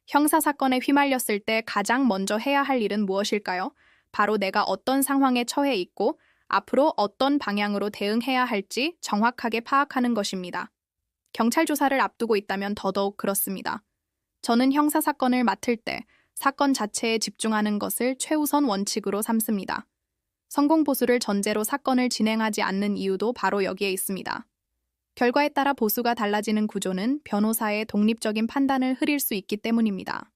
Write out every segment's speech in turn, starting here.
형사사건에 휘말렸을 때 가장 먼저 해야 할 일은 무엇일까요? 바로 내가 어떤 상황에 처해 있고 앞으로 어떤 방향으로 대응해야 할지 정확하게 파악하는 것입니다. 경찰 조사를 앞두고 있다면 더더욱 그렇습니다. 저는 형사사건을 맡을 때 사건 자체에 집중하는 것을 최우선 원칙으로 삼습니다. 성공보수를 전제로 사건을 진행하지 않는 이유도 바로 여기에 있습니다. 결과에 따라 보수가 달라지는 구조는 변호사의 독립적인 판단을 흐릴 수 있기 때문입니다.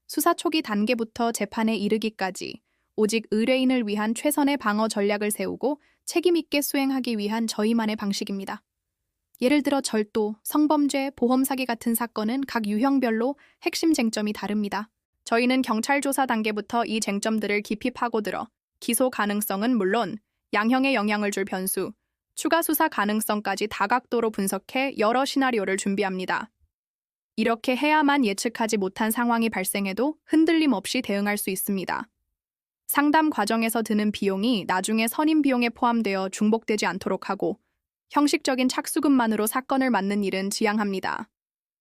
수사 초기 단계부터 재판에 이르기까지 오직 의뢰인을 위한 최선의 방어 전략을 세우고 책임 있게 수행하기 위한 저희만의 방식입니다. 예를 들어 절도, 성범죄, 보험사기 같은 사건은 각 유형별로 핵심 쟁점이 다릅니다. 저희는 경찰 조사 단계부터 이 쟁점들을 깊이 파고들어 기소 가능성은 물론 양형에 영향을 줄 변수, 추가 수사 가능성까지 다각도로 분석해 여러 시나리오를 준비합니다. 이렇게 해야만 예측하지 못한 상황이 발생해도 흔들림 없이 대응할 수 있습니다. 상담 과정에서 드는 비용이 나중에 선임 비용에 포함되어 중복되지 않도록 하고 형식적인 착수금만으로 사건을 맡는 일은 지양합니다.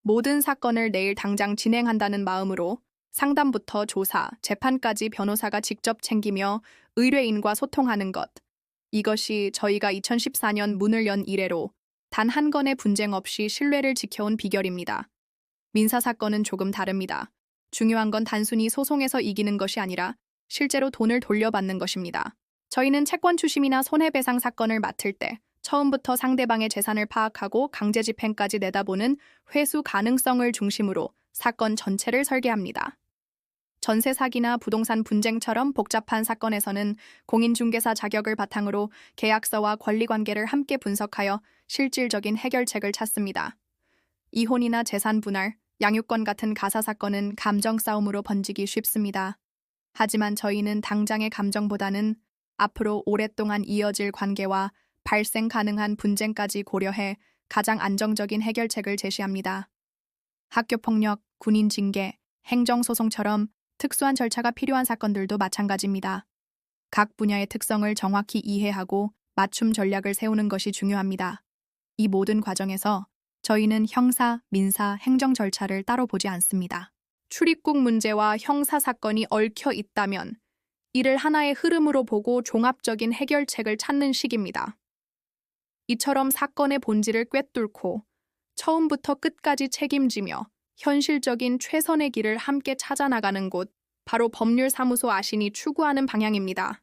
모든 사건을 내일 당장 진행한다는 마음으로 상담부터 조사, 재판까지 변호사가 직접 챙기며 의뢰인과 소통하는 것. 이것이 저희가 2014년 문을 연 이래로 단 한 건의 분쟁 없이 신뢰를 지켜온 비결입니다. 민사사건은 조금 다릅니다. 중요한 건 단순히 소송에서 이기는 것이 아니라 실제로 돈을 돌려받는 것입니다. 저희는 채권 추심이나 손해배상 사건을 맡을 때 처음부터 상대방의 재산을 파악하고 강제집행까지 내다보는 회수 가능성을 중심으로 사건 전체를 설계합니다. 전세 사기나 부동산 분쟁처럼 복잡한 사건에서는 공인중개사 자격을 바탕으로 계약서와 권리관계를 함께 분석하여 실질적인 해결책을 찾습니다. 이혼이나 재산 분할, 양육권 같은 가사 사건은 감정 싸움으로 번지기 쉽습니다. 하지만 저희는 당장의 감정보다는 앞으로 오랫동안 이어질 관계와 발생 가능한 분쟁까지 고려해 가장 안정적인 해결책을 제시합니다. 학교폭력, 군인 징계, 행정소송처럼 특수한 절차가 필요한 사건들도 마찬가지입니다. 각 분야의 특성을 정확히 이해하고 맞춤 전략을 세우는 것이 중요합니다. 이 모든 과정에서 저희는 형사, 민사, 행정 절차를 따로 보지 않습니다. 출입국 문제와 형사 사건이 얽혀 있다면 이를 하나의 흐름으로 보고 종합적인 해결책을 찾는 시기입니다. 이처럼 사건의 본질을 꿰뚫고 처음부터 끝까지 책임지며 현실적인 최선의 길을 함께 찾아나가는 곳, 바로 법률사무소 아신이 추구하는 방향입니다.